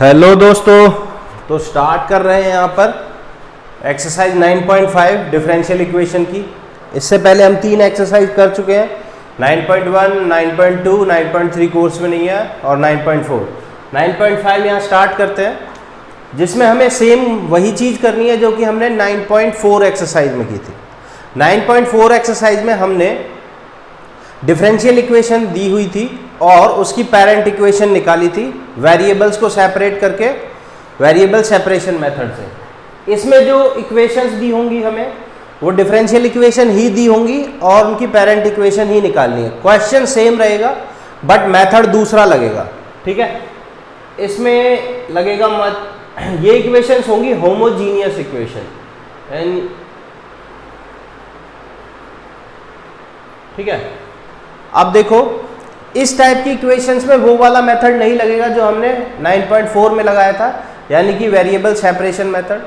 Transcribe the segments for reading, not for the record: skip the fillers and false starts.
Hello दोस्तों, तो start कर रहे हैं यहाँ पर एक्सरसाइज 9.5 डिफरेंशियल इक्वेशन की। इससे पहले हम 3 एक्सरसाइज कर चुके हैं, 9.1, 9.2, 9.3 कोर्स में नहीं है और 9.4। 9.5 यहाँ स्टार्ट करते हैं, जिसमें हमें सेम वही चीज़ करनी है जो कि हमने 9.4 एक्सरसाइज में की थी। 9.4 एक्सरसाइज में हमने डिफरेंशियल इक्वेशन दी हुई थी और उसकी पेरेंट इक्वेशन निकाली थी वेरिएबल्स को सेपरेट करके, वेरिएबल सेपरेशन मेथड से। इसमें जो इक्वेशंस दी होंगी हमें वो डिफरेंशियल इक्वेशन ही दी होंगी और उनकी पेरेंट इक्वेशन ही निकालनी है। क्वेश्चन सेम रहेगा बट मेथड दूसरा लगेगा, ठीक है। इसमें लगेगा ये इक्वेशंस होंगी होमोजीनियस इक्वेशन, ठीक है। अब देखो, इस टाइप की इक्वेशंस में वो वाला मेथड नहीं लगेगा जो हमने 9.4 में लगाया था, यानी कि वेरिएबल सेपरेशन मेथड।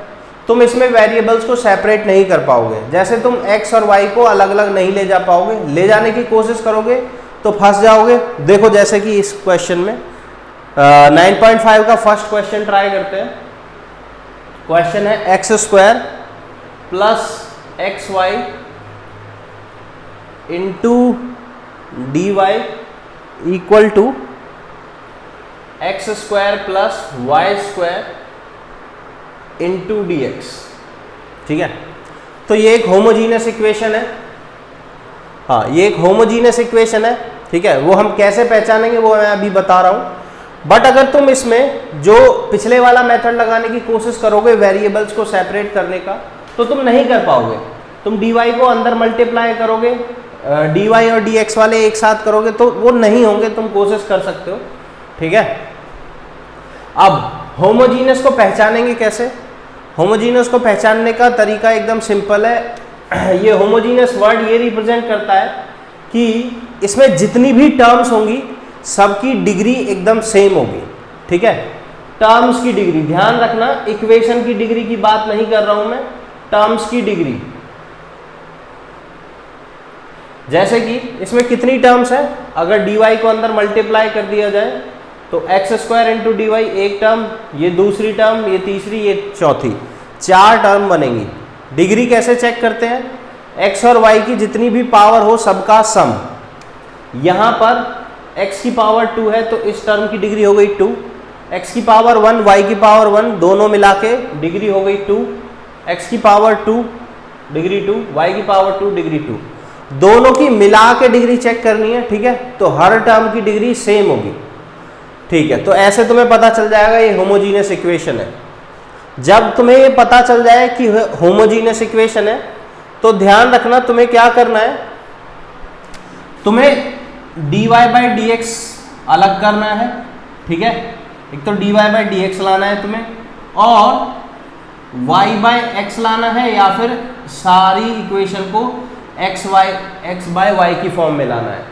तुम इसमें वेरिएबल्स को सेपरेट नहीं कर पाओगे, जैसे तुम x और y को अलग अलग नहीं ले जा पाओगे। ले जाने की कोशिश करोगे तो फंस जाओगे। देखो जैसे कि इस क्वेश्चन में 9.5 का फर्स्ट क्वेश्चन ट्राई करते हैं। क्वेश्चन है x² + xy into dy equal to x² + y² into dx, ठीक है। तो ये एक होमोजीनियस इक्वेशन है। हाँ, ये एक होमोजीनियस इक्वेशन है, ठीक है। वो हम कैसे पहचानेंगे वो मैं अभी बता रहा हूँ। बट अगर तुम इसमें जो पिछले वाला मेथड लगाने की कोशिश करोगे वेरिएबल्स को सेपरेट करने का, तो तुम नहीं कर पाओगे। तुम dy को अंदर मल्टीप्लाई करोगे, dy और dx वाले एक साथ करोगे तो वो नहीं होंगे। तुम कोशिश कर सकते हो, ठीक है। अब होमोजीनियस को पहचानेंगे कैसे? होमोजीनियस को पहचानने का तरीका एकदम सिंपल है। ये होमोजीनियस वर्ड ये रिप्रेजेंट करता है कि इसमें जितनी भी टर्म्स होंगी सबकी डिग्री एकदम सेम होगी, ठीक है। टर्म्स की डिग्री, ध्यान रखना, इक्वेशन की डिग्री की बात नहीं कर रहा हूं मैं, टर्म्स की डिग्री। जैसे कि इसमें कितनी टर्म्स है, अगर dy को अंदर मल्टीप्लाई कर दिया जाए तो x² इंटू dy एक टर्म, ये दूसरी टर्म, ये तीसरी, ये चौथी, 4 टर्म बनेंगी। डिग्री कैसे चेक करते हैं? x और y की जितनी भी पावर हो सबका सम। यहाँ पर x की पावर 2 है तो इस टर्म की डिग्री हो गई 2, x की पावर 1, y की पावर 1, दोनों मिला के डिग्री हो गई 2, x की पावर 2 डिग्री 2, y की पावर 2 डिग्री 2। दोनों की मिला के डिग्री चेक करनी है, ठीक है। तो हर टर्म की डिग्री सेम होगी, ठीक है। तो ऐसे तुम्हें पता चल जाएगा ये होमोजीनियस इक्वेशन है। जब तुम्हें ये पता चल जाए कि होमोजीनियस इक्वेशन है तो ध्यान रखना तुम्हें क्या करना है, तुम्हें dy/dx अलग करना है, ठीक है। एक तो dy/dx लाना है तुम्हें और y/x लाना है, या फिर सारी इक्वेशन को x/y की फॉर्म में लाना है।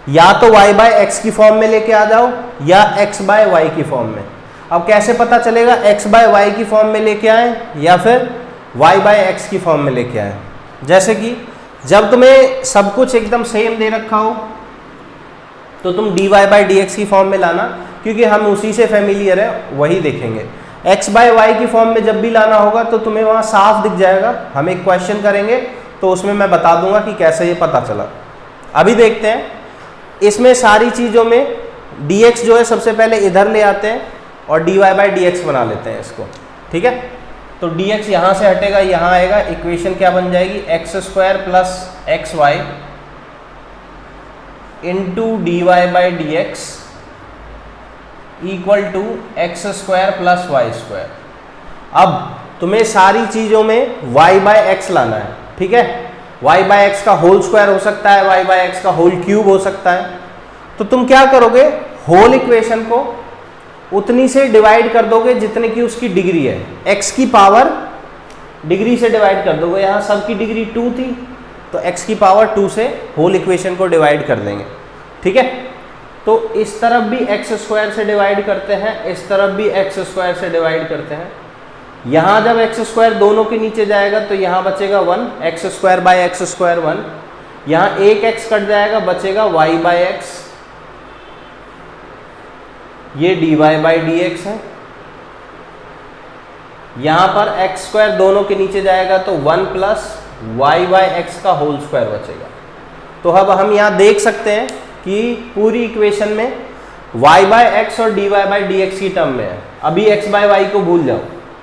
या तो y/x की फॉर्म में लेके आ जाओ या x/y की फॉर्म में। अब कैसे पता चलेगा x/y की फॉर्म में लेके आए या फिर y/x की फॉर्म में लेके आए? जैसे कि जब तुम्हें सब कुछ एकदम सेम दे रखा हो तो तुम dy/dx की फॉर्म में लाना, क्योंकि हम उसी से फेमिलियर है, वही देखेंगे। x/y की फॉर्म में जब भी लाना होगा तो तुम्हें वहाँ साफ दिख जाएगा। हम एक क्वेश्चन करेंगे तो उसमें मैं बता दूंगा कि कैसे ये पता चला। अभी देखते हैं, इसमें सारी चीज़ों में dx जो है सबसे पहले इधर ले आते हैं और dy/dx बना लेते हैं इसको, ठीक है। तो dx यहाँ से हटेगा, यहाँ आएगा, इक्वेशन क्या बन जाएगी, x² + xy into dy/dx equal to x² + y²। अब तुम्हें सारी चीज़ों में y/x लाना है, ठीक है। y/x का होल स्क्वायर हो सकता है, y/x का होल क्यूब हो सकता है। तो तुम क्या करोगे, होल इक्वेशन को उतनी से डिवाइड कर दोगे जितने की उसकी डिग्री है, x की पावर डिग्री से डिवाइड कर दोगे। यहाँ सब की डिग्री 2 थी तो x की पावर 2 से होल इक्वेशन को डिवाइड कर देंगे, ठीक है। तो इस तरफ भी x² से डिवाइड करते हैं, इस तरफ भी x² से डिवाइड करते हैं। यहाँ जब x² दोनों के नीचे जाएगा तो यहाँ बचेगा 1, x² 1। यहाँ एक x कट जाएगा, बचेगा y/x। ये dy/dx है, यहाँ पर एक्स स्क्वायर दोनों के नीचे जाएगा तो 1 प्लस वाई बाय एक्स का होल स्क्वायर बचेगा। तो अब हम यहाँ देख सकते हैं कि पूरी इक्वेशन में y बाय एक्स और dy बाय डी एक्स की टर्म में है। अभी x बाय वाई को भूल जाओ,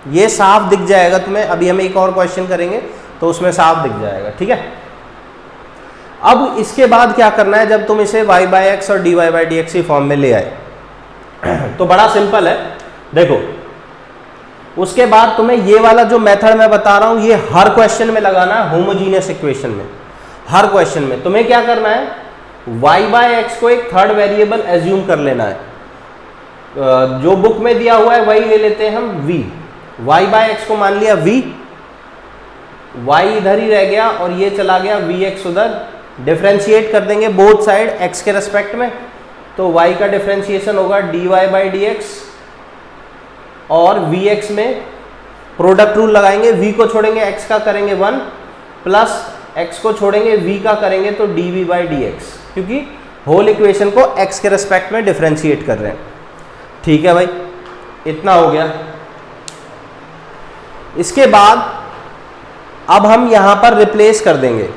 ये साफ दिख जाएगा तुम्हें। अभी हम एक और क्वेश्चन करेंगे तो उसमें साफ दिख जाएगा, ठीक है। अब इसके बाद क्या करना है, जब तुम इसे y बाय एक्स और dy बाय डी एक्स की फॉर्म में ले आए तो बड़ा सिंपल है, देखो। उसके बाद तुम्हें ये वाला जो मेथड मैं बता रहा हूं ये हर क्वेश्चन में लगाना है, होमोजीनियस इक्वेशन में। हर क्वेश्चन में तुम्हें क्या करना है, y बाय एक्स को एक थर्ड वेरिएबल एज्यूम कर लेना है। जो बुक में दिया हुआ है वही ले लेते हैं हम, v। y बाय एक्स को मान लिया v, y इधर ही रह गया और ये चला गया vx उधर। डिफरेंशिएट कर देंगे बोथ साइड x के रेस्पेक्ट में, तो y का डिफरेंशिएशन होगा dy बाई डी एक्स, और vx में प्रोडक्ट रूल लगाएंगे, v को छोड़ेंगे x का करेंगे 1 प्लस x को छोड़ेंगे v का करेंगे तो dv बाई डी एक्स, क्योंकि होल इक्वेशन को x के रेस्पेक्ट में डिफरेंशिएट कर रहे हैं। ठीक है भाई, इतना हो गया। इसके बाद अब हम यहां पर रिप्लेस कर देंगे,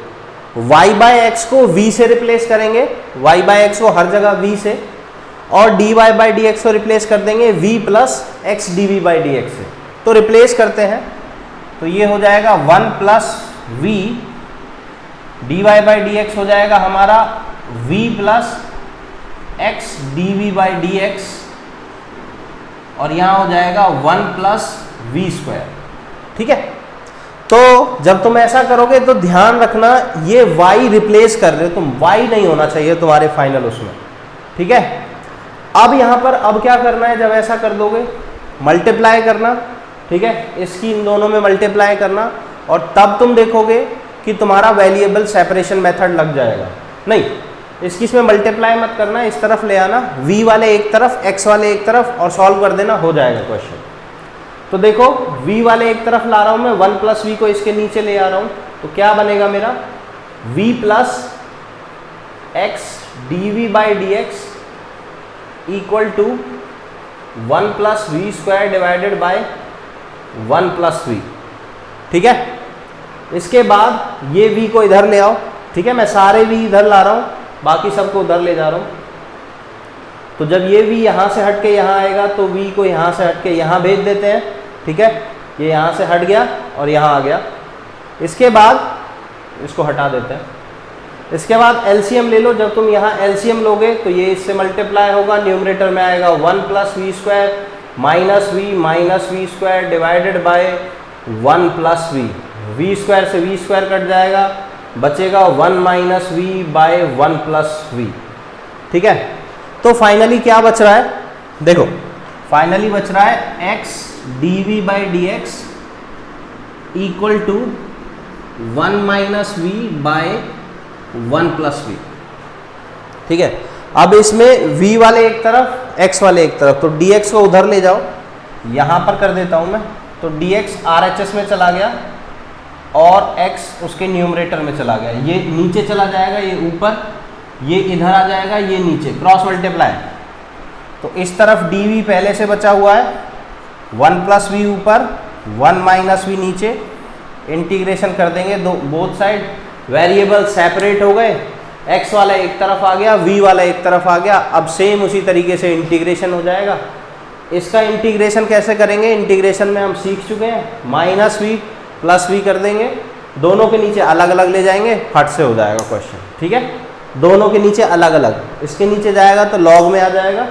y बाय एक्स को v से रिप्लेस करेंगे, y बाय एक्स को हर जगह v से, और dy बाई डी एक्स को रिप्लेस कर देंगे v plus x dv by d x से। तो रिप्लेस करते हैं तो ये हो जाएगा 1 plus v dy by d x हो जाएगा हमारा v plus x dv by d x, और यहाँ हो जाएगा 1 प्लस v स्क्वायर। ठीक है, तो जब तुम ऐसा करोगे तो ध्यान रखना ये y रिप्लेस कर रहे हो तुम, y नहीं होना चाहिए तुम्हारे फाइनल उसमें। ठीक है, अब यहाँ पर अब क्या करना है, जब ऐसा कर दोगे मल्टीप्लाई करना। ठीक है, इसकी इन दोनों में मल्टीप्लाई करना, और तब तुम देखोगे कि तुम्हारा वेरिएबल सेपरेशन मेथड लग जाएगा। नहीं, इसकी इसमें मल्टीप्लाई मत करना, इस तरफ ले आना, v वाले एक तरफ x वाले एक तरफ, और सॉल्व कर देना, हो जाएगा क्वेश्चन। तो देखो v वाले एक तरफ ला रहा हूं मैं, 1 प्लस वी को इसके नीचे ले आ रहा हूं, तो क्या बनेगा मेरा v plus x dv by d x equal to 1 plus v square divided by 1 plus v. ठीक है, इसके बाद ये v को इधर ले आओ। ठीक है, मैं सारे v इधर ला रहा हूं, बाकी सबको उधर ले जा रहा हूं। तो जब ये v यहां से हट के यहां आएगा तो v को यहां से हट के यहां भेज देते हैं। ठीक है, ये यहां से हट गया और यहां आ गया। इसके बाद इसको हटा देते हैं। इसके बाद एलसीएम ले लो, जब तुम यहाँ एलसीएम लोगे तो ये इससे मल्टीप्लाई होगा, न्यूमरेटर में आएगा 1 plus v square minus v square divided by 1 plus v square से वी स्क्वायर कट जाएगा, बचेगा 1 minus v by 1 plus v. ठीक है, तो फाइनली क्या बच रहा है, देखो फाइनली बच रहा है x dv by d x equal to 1 minus v by 1 plus v. ठीक है, अब इसमें v वाले एक तरफ x वाले एक तरफ, तो dx को उधर ले जाओ, यहां पर कर देता हूं मैं, तो dx RHS में चला गया और x उसके न्यूमरेटर में चला गया, ये नीचे चला जाएगा, ये ऊपर, ये इधर आ जाएगा, ये नीचे क्रॉस मल्टीप्लाई। तो इस तरफ dv पहले से बचा हुआ है, 1 प्लस वी ऊपर 1 माइनस वी नीचे, इंटीग्रेशन कर देंगे दो बोथ साइड, वेरिएबल सेपरेट हो गए, x वाला एक तरफ आ गया, v वाला एक तरफ आ गया। अब सेम उसी तरीके से इंटीग्रेशन हो जाएगा। इसका इंटीग्रेशन कैसे करेंगे, इंटीग्रेशन में हम सीख चुके हैं, माइनस वी प्लस वी कर देंगे, दोनों के नीचे अलग अलग ले जाएंगे, फट से हो जाएगा क्वेश्चन। ठीक है, दोनों के नीचे अलग अलग, इसके नीचे जाएगा तो लॉग में आ जाएगा,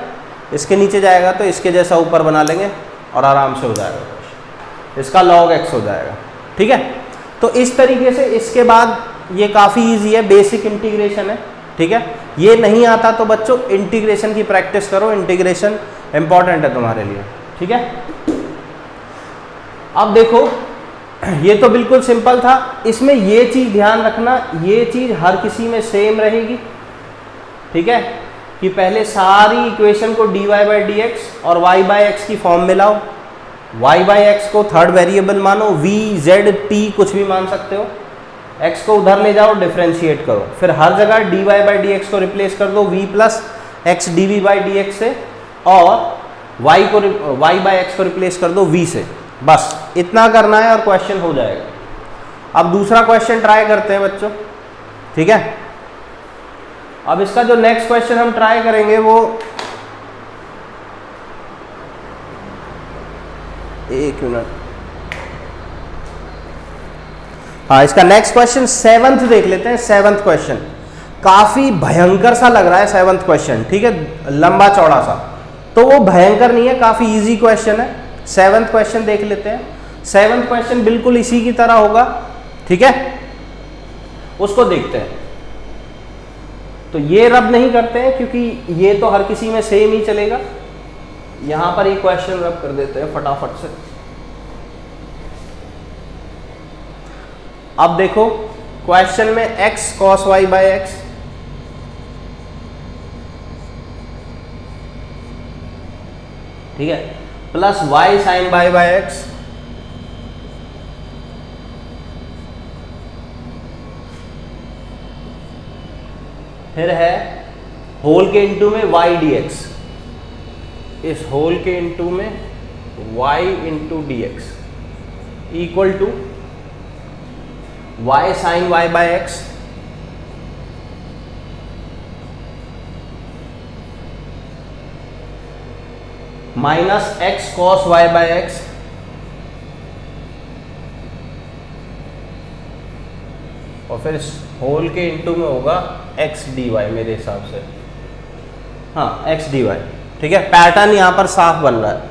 इसके नीचे जाएगा तो इसके जैसा ऊपर बना लेंगे और आराम से हो जाएगा क्वेश्चन, इसका लॉग x हो जाएगा। ठीक है, तो इस तरीके से इसके बाद ये काफ़ी इजी है, बेसिक इंटीग्रेशन है। ठीक है, ये नहीं आता तो बच्चों इंटीग्रेशन की प्रैक्टिस करो, इंटीग्रेशन इंपॉर्टेंट है तुम्हारे लिए। ठीक है, अब देखो ये तो बिल्कुल सिंपल था, इसमें ये चीज़ ध्यान रखना, ये चीज़ हर किसी में सेम रहेगी। ठीक है, कि पहले सारी इक्वेशन को dy बाई डी एक्स और y बाई एक्स की फॉर्म में लाओ, y बाई एक्स को थर्ड वेरिएबल मानो, v z t कुछ भी मान सकते हो, x को उधर ले जाओ, डिफरेंशिएट करो, फिर हर जगह dy बाई डी एक्स को रिप्लेस कर दो v plus x dv by d x से, और y बाई एक्स को रिप्लेस कर दो v से। बस इतना करना है और क्वेश्चन हो जाएगा। अब दूसरा क्वेश्चन ट्राई करते हैं बच्चों, ठीक है। अब इसका जो नेक्स्ट क्वेश्चन हम ट्राई करेंगे वो, एक मिनट, हाँ, इसका नेक्स्ट क्वेश्चन 7th देख लेते हैं। 7th क्वेश्चन काफी भयंकर सा लग रहा है 7th क्वेश्चन, ठीक है, लंबा चौड़ा सा, तो वो भयंकर नहीं है, काफी इजी क्वेश्चन है। 7th क्वेश्चन देख लेते हैं। 7th क्वेश्चन बिल्कुल इसी की तरह होगा, ठीक है, उसको देखते हैं। तो ये रब नहीं करते हैं क्योंकि ये तो हर किसी में सेम ही चलेगा। यहां पर एक क्वेश्चन रब कर देते हैं फटाफट से। अब देखो क्वेश्चन में x cos y by x, ठीक है, plus y sin y by x, फिर है होल के इंटू में y dx, इस होल के इंटू में y into dx equal to y sin y by x minus x cos y by x और फिर इस होल के इंटू में होगा x dy मेरे हिसाब से, हाँ x dy, ठीक है। पैटर्न यहां पर साफ बन रहा है।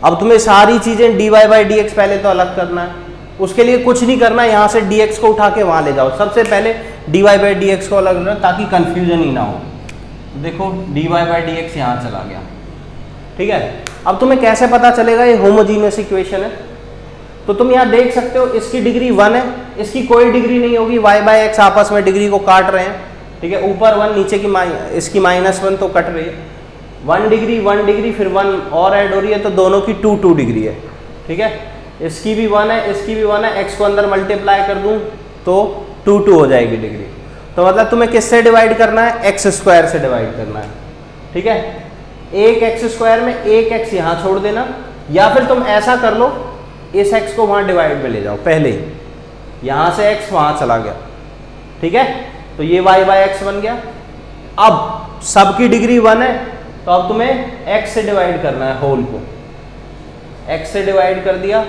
अब तुम्हें सारी चीजें dy बाई dx पहले तो अलग करना है। उसके लिए कुछ नहीं करना, यहां से dx को उठा के वहां ले जाओ। सबसे पहले dy बाई dx को अलग करना ताकि कंफ्यूजन ही ना हो। देखो dy बाई dx यहां चला गया, ठीक है। अब तुम्हें कैसे पता चलेगा ये होमोजीनियस इक्वेशन है? तो तुम यहाँ देख सकते हो इसकी डिग्री 1 है, इसकी कोई डिग्री नहीं होगी, y बाई एक्स आपस में डिग्री को काट रहे हैं, ठीक है। ऊपर 1 नीचे की इसकी -1 तो कट रही है, 1 डिग्री फिर 1 और ऐड हो रही है, तो दोनों की 2 डिग्री है, ठीक है। इसकी भी 1 है, इसकी भी 1 है, x को अंदर मल्टीप्लाई कर दूं तो 2 हो जाएगी डिग्री। तो मतलब तुम्हें किससे डिवाइड करना है? x स्क्वायर से डिवाइड करना है, ठीक है। एक x स्क्वायर में एक x यहाँ छोड़ देना, या फिर तुम ऐसा कर लो, इस x को वहां डिवाइड में ले जाओ पहले ही, यहां से x वहां चला गया, ठीक है। तो ये y बाय एक्स बन गया। अब सबकी डिग्री 1 है, तो अब तुम्हें x से डिवाइड करना है होल को, x से डिवाइड कर दिया,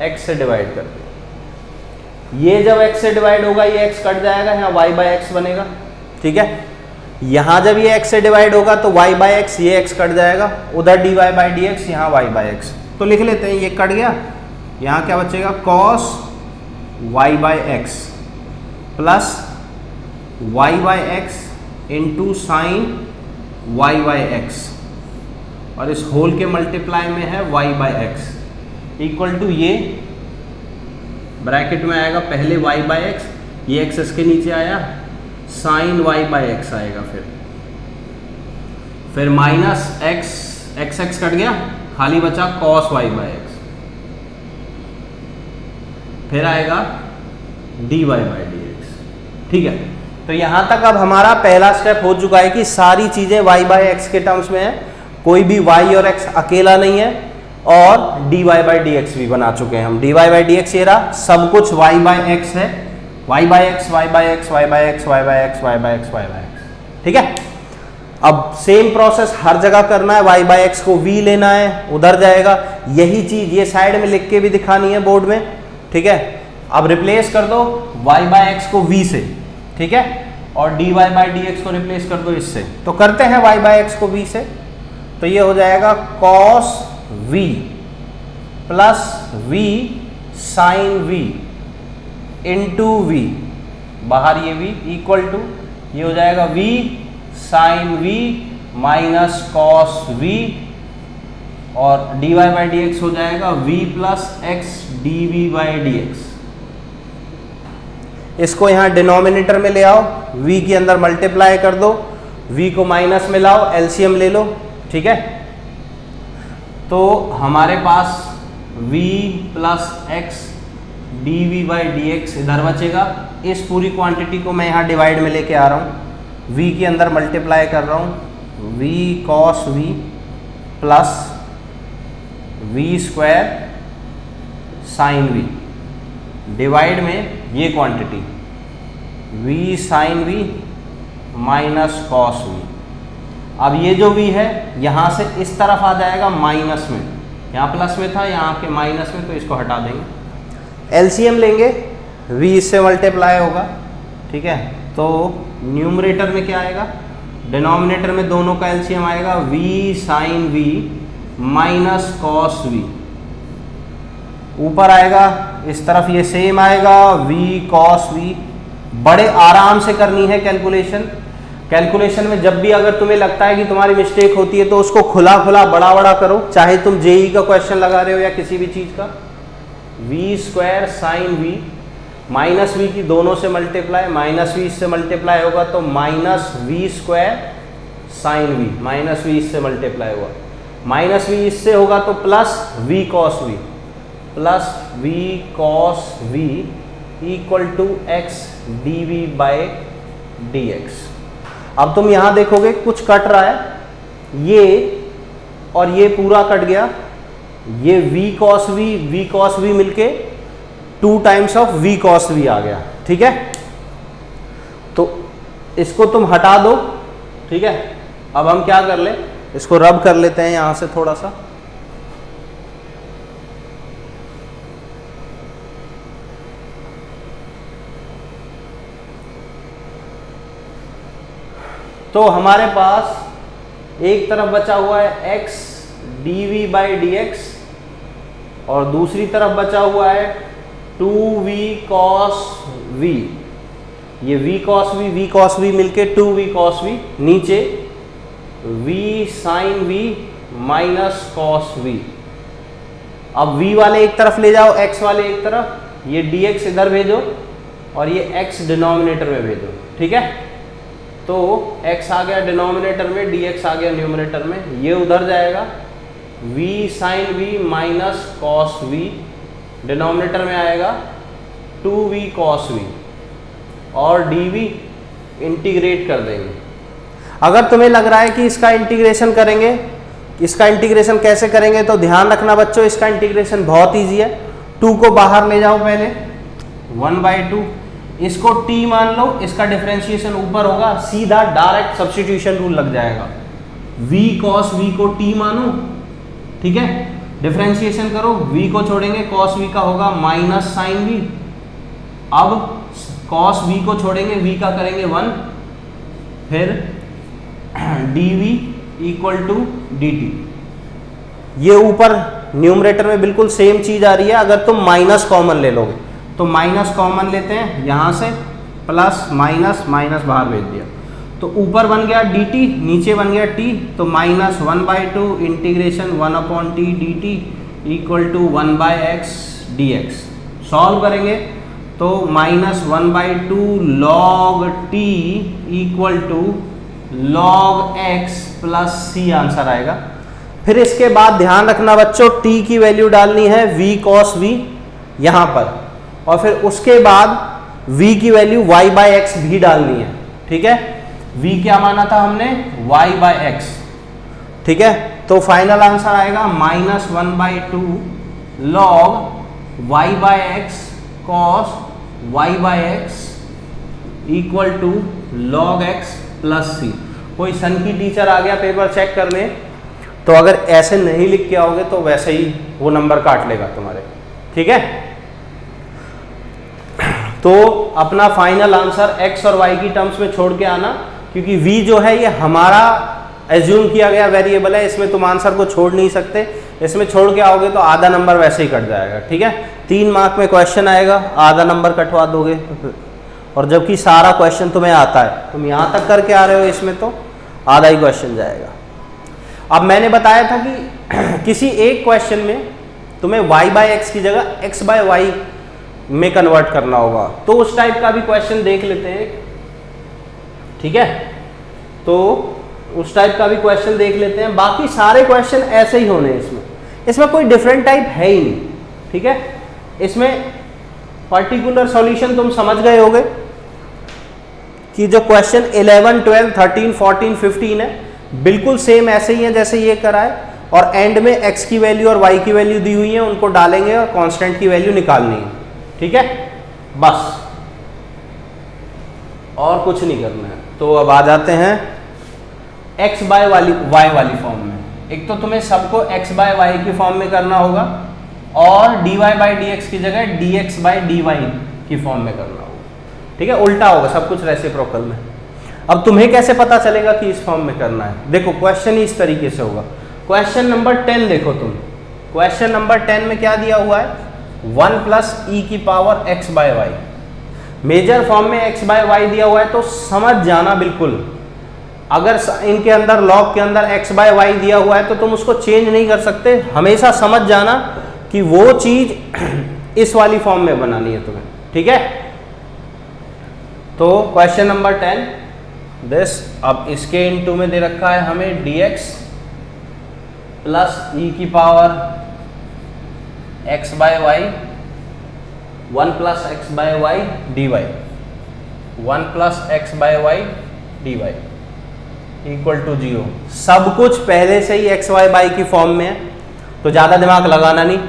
x से डिवाइड कर दिया। ये जब x से डिवाइड होगा ये x कट जाएगा, यहाँ y बाय एक्स बनेगा, ठीक है। यहां जब ये x से डिवाइड होगा तो y बाय एक्स, ये x कट जाएगा, उधर dy बाई dx, यहाँ y बाय एक्स। तो लिख लेते हैं, ये कट गया, यहाँ क्या बचेगा? cos y by x plus y by x into sine y by x, और इस होल के मल्टीप्लाई में है y by x equal to, ये ब्रैकेट में आएगा पहले y बाय एक्स, ये x इसके नीचे आया, साइन y बाय एक्स आएगा, फिर माइनस x कट गया, खाली बचा cos y बाय एक्स, फिर आएगा dy बाई dx, ठीक है। तो यहां तक अब हमारा पहला स्टेप हो चुका है कि सारी चीजें y बाई एक्स के टर्म्स में है, कोई भी y और x अकेला नहीं है, और dy बाई dx भी बना चुके हैं हम। dy बाई dx ये रहा, सब कुछ y बाई एक्स है, y by x, y by x, y by x, y by x, y by x, y by x, ठीक है। अब सेम प्रोसेस हर जगह करना है, y बाई एक्स को v लेना है, उधर जाएगा, यही चीज ये साइड में लिख के भी दिखानी है बोर्ड में, ठीक है। अब रिप्लेस कर दो y बाई एक्स को v से, ठीक है, और dy बाई dx को रिप्लेस कर दो इससे। तो करते हैं y बाई एक्स को v से, तो ये हो जाएगा cos v plus v sine v into v, बाहर ये v इक्वल टू, ये हो जाएगा v sine v minus cos v, और dy बाई dx हो जाएगा v plus x dv by dx। इसको यहाँ डिनोमिनेटर में ले आओ, v के अंदर मल्टीप्लाई कर दो, v को माइनस में लाओ, एलसीएम ले लो, ठीक है। तो हमारे पास v plus x dv by dx इधर बचेगा। इस पूरी क्वांटिटी को मैं यहाँ डिवाइड में लेके आ रहा हूँ, v के अंदर मल्टीप्लाई कर रहा हूँ, v cos v plus v square sine v divide में ये quantity v sine v minus cos v. अब ये जो v है यहाँ से इस तरफ आ जाएगा माइनस में, यहाँ प्लस में था यहाँ के माइनस में, तो इसको हटा देंगे। एलसीएम लेंगे, v इससे मल्टीप्लाई होगा, ठीक है। तो न्यूमरेटर में क्या आएगा, डिनोमिनेटर में दोनों का एलसीएम आएगा v sine v minus cos v। ऊपर आएगा इस तरफ ये सेम आएगा v कॉस v। बड़े आराम से करनी है कैलकुलेशन। कैलकुलेशन में जब भी अगर तुम्हें लगता है कि तुम्हारी मिस्टेक होती है तो उसको खुला खुला बड़ा बड़ा करो, चाहे तुम जेई का क्वेश्चन लगा रहे हो या किसी भी चीज का। v square sine v minus v की दोनों से मल्टीप्लाई, माइनस वी इससे मल्टीप्लाई होगा तो minus v square sine v, minus v इससे मल्टीप्लाई होगा, माइनस वी इससे होगा तो plus v cos v, plus v cos v equal to x d v by d x. अब तुम यहां देखोगे कुछ कट रहा है, ये और ये पूरा कट गया, ये v cos v मिलके 2 times of v cos v आ गया, ठीक है। तो इसको तुम हटा दो, ठीक है। अब हम क्या कर ले, इसको रब कर लेते हैं यहां से थोड़ा सा। तो हमारे पास एक तरफ बचा हुआ है x dv by d x और दूसरी तरफ बचा हुआ है 2v cos v। ये v cos v मिलके 2v cos v, नीचे v sin v minus cos v। अब v वाले एक तरफ ले जाओ, x वाले एक तरफ, ये dx इधर भेजो और ये x डिनोमिनेटर में भेजो, ठीक है। तो x आ गया डिनोमिनेटर में, dx आ गया न्यूमरेटर में, ये उधर जाएगा v sin v minus cos v, denominator में आएगा 2v cos v और dv इंटीग्रेट कर देंगे। अगर तुम्हें लग रहा है कि इसका इंटीग्रेशन करेंगे, इसका इंटीग्रेशन कैसे करेंगे, तो ध्यान रखना बच्चों, इसका इंटीग्रेशन बहुत ईजी है। 2 को बाहर ले जाओ पहले, 1/2, इसको t मान लो, इसका डिफरेंशिएशन ऊपर होगा, सीधा डायरेक्ट सब्स्टिट्यूशन रूल लग जाएगा। v cos v को t मानो, ठीक है, डिफरेंशिएशन करो, v को छोड़ेंगे cos v का होगा माइनस साइन v। अब cos v को छोड़ेंगे, v का करेंगे 1, फिर dv इक्वल टू dt। ये ऊपर न्यूमरेटर में बिल्कुल सेम चीज आ रही है। अगर तुम माइनस कॉमन ले लोगे तो माइनस कॉमन लेते हैं यहां से, प्लस माइनस माइनस बाहर भेज दिया, तो ऊपर बन गया dt, नीचे बन गया t, तो minus 1/2 integration 1/t dt equal to 1/x dx। Solve करेंगे तो minus 1/2 log t equal to log x plus c answer आएगा। फिर इसके बाद ध्यान रखना बच्चों, t की वैल्यू डालनी है v cos v यहां पर, और फिर उसके बाद v की वैल्यू y/x भी डालनी है, ठीक है। v क्या माना था हमने, y/x, ठीक है। तो फाइनल आंसर आएगा minus 1/2 log y/x cos y/x equal to log x plus c। कोई सन की टीचर आ गया पेपर चेक करने, तो अगर ऐसे नहीं लिख के आओगे तो वैसे ही वो नंबर काट लेगा तुम्हारे, ठीक है। तो अपना फाइनल आंसर x और y की टर्म्स में छोड़ के आना, क्योंकि v जो है ये हमारा एज्यूम किया गया वेरिएबल है, इसमें तुम आंसर को छोड़ नहीं सकते। इसमें छोड़ के आओगे तो आधा नंबर वैसे ही कट जाएगा, ठीक है। 3 मार्क में क्वेश्चन आएगा, आधा नंबर कटवा दोगे, और जबकि सारा क्वेश्चन तुम्हें आता है, तुम यहाँ तक करके आ रहे हो, इसमें तो आधा ही क्वेश्चन जाएगा। अब मैंने बताया था कि किसी एक क्वेश्चन में तुम्हें y/x की जगह x/y में कन्वर्ट करना होगा, तो उस टाइप का भी क्वेश्चन देख लेते हैं, ठीक है। तो उस टाइप का भी क्वेश्चन देख लेते हैं। बाकी सारे क्वेश्चन ऐसे ही होने हैं, इसमें कोई डिफरेंट टाइप है ही नहीं, ठीक है। इसमें पर्टिकुलर सॉल्यूशन तुम समझ गए होगे कि जो क्वेश्चन 11, 12, 13, 14, 15 है बिल्कुल सेम ऐसे ही है जैसे ये करा है। और एंड में x की वैल्यू और y की वैल्यू दी हुई है, उनको डालेंगे और कांस्टेंट की वैल्यू निकालनी है। ठीक है, बस और कुछ नहीं करना है। तो अब आ जाते हैं x बाय y वाली फॉर्म में। एक तो तुम्हें सबको x बाय y की फॉर्म में करना होगा और dy बाई dx की जगह dx बाई dy की फॉर्म में करना होगा। ठीक है, उल्टा होगा सब कुछ रेसिप्रोकल में। अब तुम्हें कैसे पता चलेगा कि इस फॉर्म में करना है? देखो क्वेश्चन ही इस तरीके से होगा। क्वेश्चन नंबर 10 देखो तुम, क्वेश्चन नंबर 10 में क्या दिया हुआ है? 1 प्लस ई की power x by y. Major form में x बाय वाई दिया हुआ है तो समझ जाना बिल्कुल। अगर इनके अंदर लॉग के अंदर x बाय वाई दिया हुआ है तो तुम उसको चेंज नहीं कर सकते, हमेशा समझ जाना कि वो चीज इस वाली फॉर्म में बनानी है तुम्हें। ठीक है, तो क्वेश्चन नंबर 10 दिस। अब इसके इनटू में दे रखा है हमें dx प्लस ई की power x by y 1 plus x by y d y, 1 plus x by y d y equal to 0। सब कुछ पहले से ही एक्स वाई बाई की फॉर्म में है तो ज़्यादा दिमाग लगाना नहीं।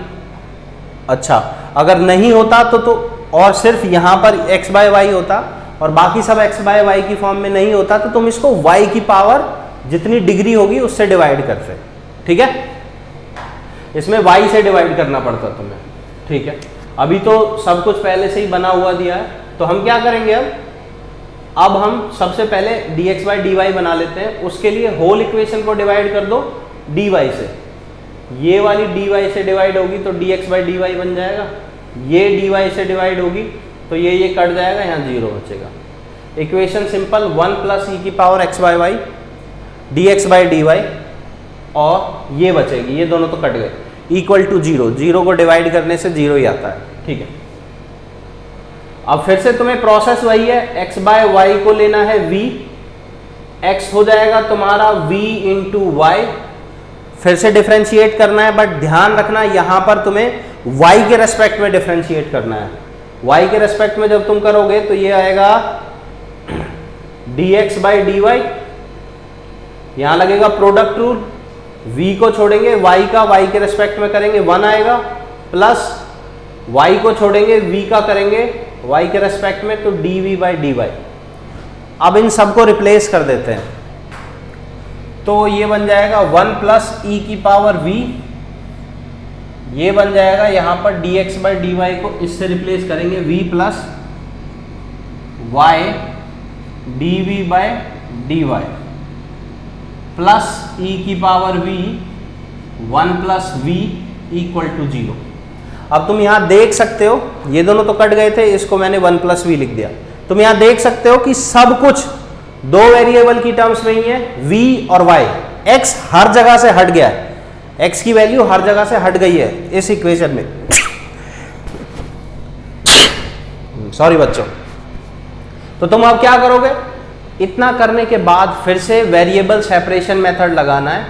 अच्छा, अगर नहीं होता तो और सिर्फ यहाँ पर x बाय वाई होता और बाकी सब x बाय वाई की फॉर्म में नहीं होता तो तुम इसको y की पावर जितनी डिग्री होगी उससे डिवाइड करते। ठीक है, इसमें y से डिवाइड करना पड़ता तुम्हें। ठीक है, अभी तो सब कुछ पहले से ही बना हुआ दिया है तो हम क्या करेंगे? अब हम सबसे पहले dx बाई डी वाई बना लेते हैं। उसके लिए होल इक्वेशन को डिवाइड कर दो dy से। ये वाली dy से डिवाइड होगी तो dx बाई डी वाई बन जाएगा, ये dy से डिवाइड होगी तो ये कट जाएगा, यहाँ 0 बचेगा। इक्वेशन सिंपल, 1 प्लस ई की power x by y dx by d y और ये बचेगी, ये दोनों तो कट गए, इक्वल टू 0। 0 को डिवाइड करने से 0 ही आता है। ठीक है, अब फिर से तुम्हें प्रोसेस वही है, x बाय वाई को लेना है v, x हो जाएगा तुम्हारा v इंटू वाई, फिर से डिफरेंशिएट करना है। बट ध्यान रखना यहाँ पर तुम्हें y के रेस्पेक्ट में डिफरेंशिएट करना है। y के रेस्पेक्ट में जब तुम करोगे तो ये आएगा dx बाई डी वाई, यहां लगेगा प्रोडक्ट रूल, v को छोड़ेंगे y का y के रेस्पेक्ट में करेंगे 1 आएगा, प्लस y को छोड़ेंगे v का करेंगे y के रेस्पेक्ट में तो dv बाई डी वाई। अब इन सबको रिप्लेस कर देते हैं तो ये बन जाएगा 1 प्लस ई की पावर v, ये बन जाएगा यहाँ पर dx बाई डी वाई को इससे रिप्लेस करेंगे v plus y dv by d y plus e की power v 1 plus v equal to 0। अब तुम यहाँ देख सकते हो ये दोनों तो कट गए थे, इसको मैंने 1 प्लस वी लिख दिया। तुम यहाँ देख सकते हो कि सब कुछ दो वेरिएबल की टर्म्स में ही है, v और y। x हर जगह से हट गया है, x की वैल्यू हर जगह से हट गई है इस इक्वेशन में। सॉरी बच्चों, तो तुम अब क्या करोगे? इतना करने के बाद फिर से वेरिएबल सेपरेशन मेथड लगाना है,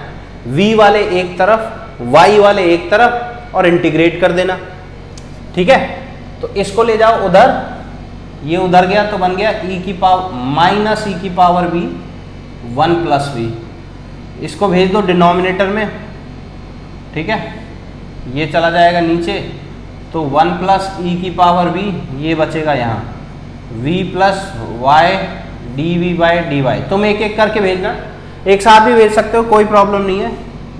v वाले एक तरफ y वाले एक तरफ और इंटीग्रेट कर देना। ठीक है, तो इसको ले जाओ उधर, ये उधर गया तो बन गया e की पावर माइनस ई की पावर v 1 प्लस वी, इसको भेज दो डिनोमिनेटर में। ठीक है, ये चला जाएगा नीचे तो 1 प्लस ई की पावर v, ये बचेगा यहाँ v plus y d v by d y. तुम एक एक करके भेजना, एक साथ भी भेज सकते हो, कोई प्रॉब्लम नहीं है।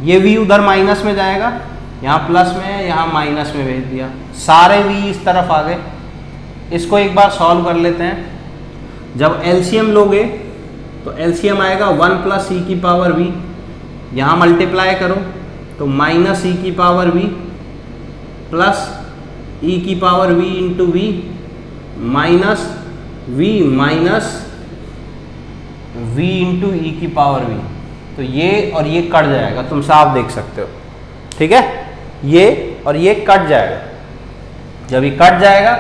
ये v उधर माइनस में जाएगा, यहाँ प्लस में है, यहाँ माइनस में भेज दिया, सारे v इस तरफ आ गए। इसको एक बार सॉल्व कर लेते हैं। जब एलसीएम लोगे तो एलसीएम आएगा 1 प्लस ई की पावर v, यहाँ मल्टीप्लाई करो तो माइनस ई की पावर v प्लस ई की power v into v minus v into e की पावर v। तो ये और ये कट जाएगा, तुम साफ देख सकते हो। ठीक है, ये और ये कट जाएगा। जब ये कट जाएगा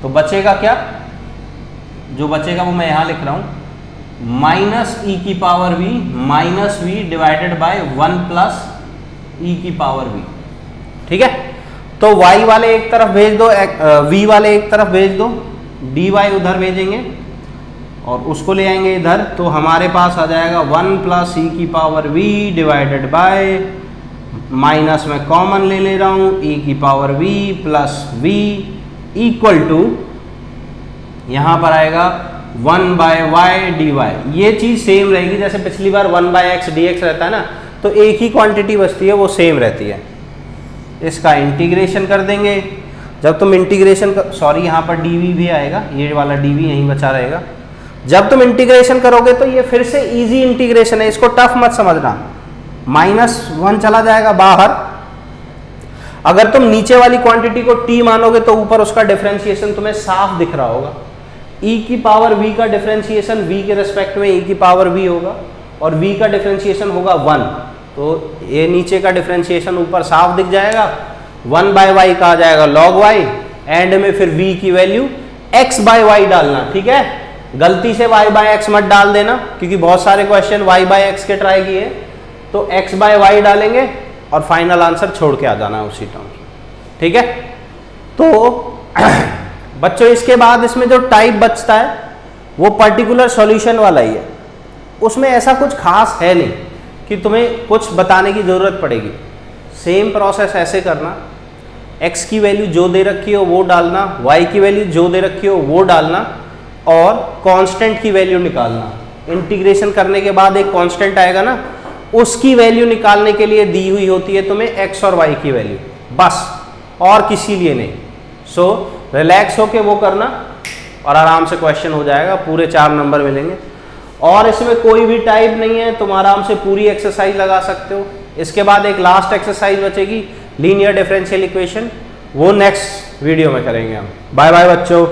तो बचेगा क्या? जो बचेगा वो मैं यहाँ लिख रहा हूँ, माइनस ई की power v minus v divided by 1 plus e की पावर v। ठीक है, तो y वाले एक तरफ भेज दो, v वाले एक तरफ भेज दो, dy उधर भेजेंगे और उसको ले आएंगे इधर, तो हमारे पास आ जाएगा 1 प्लस ई की power v divided by minus में कॉमन ले रहा हूं, e की power v plus v equal to यहां पर आएगा 1/y dy। ये चीज सेम रहेगी, जैसे पिछली बार 1/x dx रहता है ना, तो एक ही क्वांटिटी बचती है, वो सेम रहती है। इसका इंटीग्रेशन कर देंगे। जब तुम इंटीग्रेशन सॉरी यहाँ पर dv भी आएगा, ये वाला dv यहीं बचा रहेगा। जब तुम इंटीग्रेशन करोगे तो ये फिर से इजी इंटीग्रेशन है, इसको टफ मत समझना। -1 चला जाएगा बाहर। अगर तुम नीचे वाली क्वांटिटी को t मानोगे तो ऊपर उसका डिफरेंशिएशन तुम्हें साफ दिख रहा होगा। e की पावर v का डिफरेंशिएशन v के रेस्पेक्ट में e की पावर v होगा और v का डिफरेंशिएशन होगा 1, तो ये नीचे का डिफरेंशिएशन ऊपर साफ दिख जाएगा। 1/y का आ जाएगा log y, एंड में फिर v की वैल्यू x/y डालना, ठीक है। गलती से y/x मत डाल देना, क्योंकि बहुत सारे क्वेश्चन y/x के ट्राई किए, तो x/y डालेंगे और फाइनल आंसर छोड़ के आ जाना है उसी टर्म, ठीक है। तो बच्चों इसके बाद इसमें जो टाइप बचता है वो पर्टिकुलर सॉल्यूशन वाला ही है, उसमें ऐसा कुछ खास है नहीं कि तुम्हें कुछ बताने की ज़रूरत पड़ेगी। सेम प्रोसेस ऐसे करना, x की वैल्यू जो दे रखी हो वो डालना, y की वैल्यू जो दे रखी हो वो डालना और कांस्टेंट की वैल्यू निकालना। इंटीग्रेशन करने के बाद एक कांस्टेंट आएगा ना, उसकी वैल्यू निकालने के लिए दी हुई होती है तुम्हें x और y की वैल्यू, बस, और किसी लिए नहीं। सो रिलैक्स होके वो करना और आराम से क्वेश्चन हो जाएगा, पूरे 4 नंबर मिलेंगे। और इसमें कोई भी टाइप नहीं है, तुम आराम से पूरी एक्सरसाइज लगा सकते हो। इसके बाद एक लास्ट एक्सरसाइज बचेगी, लीनियर डिफरेंशियल इक्वेशन, वो नेक्स्ट वीडियो में करेंगे हम। बाय बाय बच्चों।